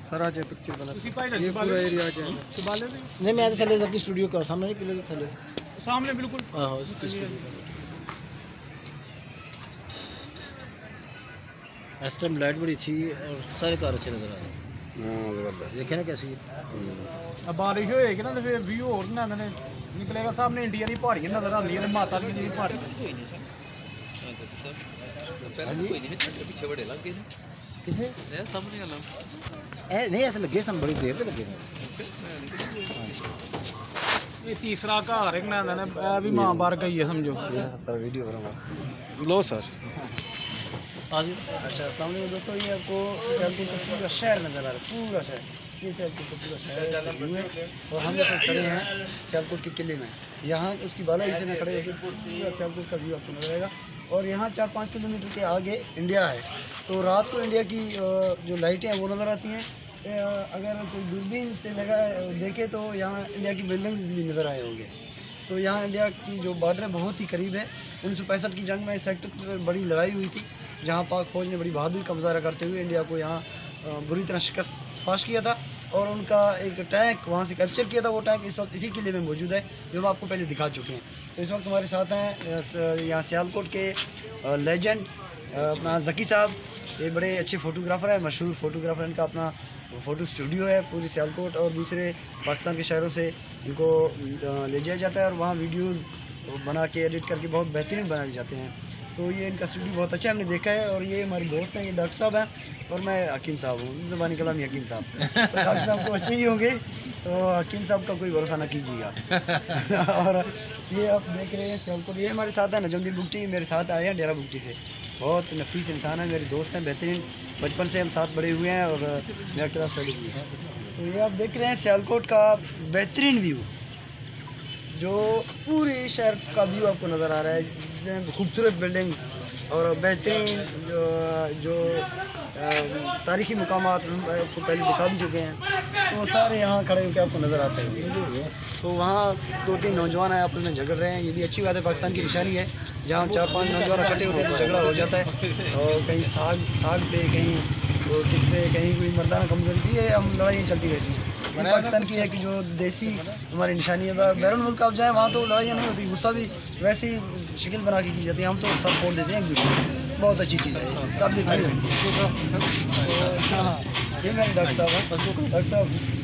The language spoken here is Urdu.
سر آ جائے پکچر بنا یہ پورا ایریا آ جائے نہیں میں چلے سر کی اسٹوڈیو کا سامنے نہیں کلے چلے سامنے بالکل اس ٹائم لائٹ بڑی اچھی اور سارے کار اچھے نظر آ رہے ہیں زبردست دیکھیں نا کیسی اب بارش ہوئے گی نا تو پھر ویو اور نکلے گا سامنے انڈیا کی پہاڑیاں نظر آتی ہیں ماتا کی پہاڑی نہیں ایسے لگے سن بڑی دیر سے لگے یہ تیسرا گھر ہے بھی ماں بار گئی ہے سمجھو ویڈیو کروں گا لو سر اچھا السلام علیکم دوستوں یہ آپ کو سیالکوٹ کا پورا شہر نظر آ رہا ہے پورا شہر یہ سیالکوٹ کا پورا شہر ہے اور ہم جیسے کھڑے ہیں سیالکوٹ کے قلعے میں یہاں اس کی بالا حصے میں کھڑے ہو کے پورا سیالکوٹ کا ویو آپ کو نظر آئے گا اور یہاں 4-5 کلومیٹر کے آگے انڈیا ہے تو رات کو انڈیا کی جو لائٹیں ہیں وہ نظر آتی ہیں اگر کوئی دوربین سے دیکھے تو یہاں انڈیا کی بلڈنگز بھی نظر آئے ہوں گے تو یہاں انڈیا کی جو بارڈر بہت ہی قریب ہے 1965 کی جنگ میں اس سیکٹر پر بڑی لڑائی ہوئی تھی جہاں پاک فوج نے بڑی بہادری کا مظاہرہ کرتے ہوئے انڈیا کو یہاں بری طرح شکست فاش کیا تھا اور ان کا ایک ٹینک وہاں سے کیپچر کیا تھا وہ ٹینک اس وقت اسی قلعے میں موجود ہے جو ہم آپ کو پہلے دکھا چکے ہیں تو اس وقت ہمارے ساتھ ہیں یہاں سیالکوٹ کے لیجنڈ اپنا ذکی صاحب یہ بڑے اچھے فوٹوگرافر ہیں مشہور فوٹوگرافر ان کا اپنا فوٹو اسٹوڈیو ہے پوری سیالکوٹ اور دوسرے پاکستان کے شہروں سے ان کو لے جایا جاتا ہے اور وہاں ویڈیوز بنا کے ایڈٹ کر کے بہت بہترین بنائے جاتے ہیں تو یہ ان کا اسٹوڈیو بہت اچھا ہم نے دیکھا ہے اور یہ ہمارے دوست ہیں یہ ڈاکٹر صاحب ہیں اور میں حکیم صاحب ہوں زبانی کلامی حکیم صاحب تو ڈاکٹر صاحب تو اچھے ہی ہوں گے تو حکیم صاحب کا کوئی بھروسہ نہ کیجیے گا اور یہ آپ دیکھ رہے ہیں سیالکوٹ یہ ہمارے ساتھ ہیں نجم الدین بگٹی میرے ساتھ آئے ہیں ڈیرہ بگٹی سے بہت نفیس انسان ہے میرے دوست ہیں بہترین بچپن سے ہم ساتھ بڑے ہوئے ہیں اور میرا کلاس اسٹڈی بھی ہے تو یہ آپ دیکھ رہے ہیں سیالکوٹ کا بہترین ویو جو پورے شہر کا ویو آپ کو نظر آ رہا ہے خوبصورت بلڈنگ اور بہترین جو تاریخی مقامات ہم آپ کو پہلے دکھا بھی چکے ہیں تو وہ سارے یہاں کھڑے ہو کے آپ کو نظر آتے ہیں تو وہاں 2-3 نوجوان ہیں آپس میں جھگڑ رہے ہیں یہ بھی اچھی بات ہے پاکستان کی نشانی ہے جہاں 4-5 نوجوان اکٹھے ہوتے ہیں تو جھگڑا ہو جاتا ہے اور کہیں ساگ پہ کہیں کس پہ کہیں کوئی مردانہ کمزوری بھی ہے ہم لڑائیاں چلتی رہتی ہیں پاکستان کی ہے کہ جو دیسی ہماری نشانی ہے بیرون ملک آپ جائیں وہاں تو لڑائیاں نہیں ہوتی غصہ بھی ویسی شکل بنا کے کی جاتی ہے ہم تو سب پھوڑ دیتے ہیں ایک دوسرے بہت اچھی چیز ہے قابل تعریف ہے یہ میرے ڈاکٹر صاحب ہیں ڈاکٹر صاحب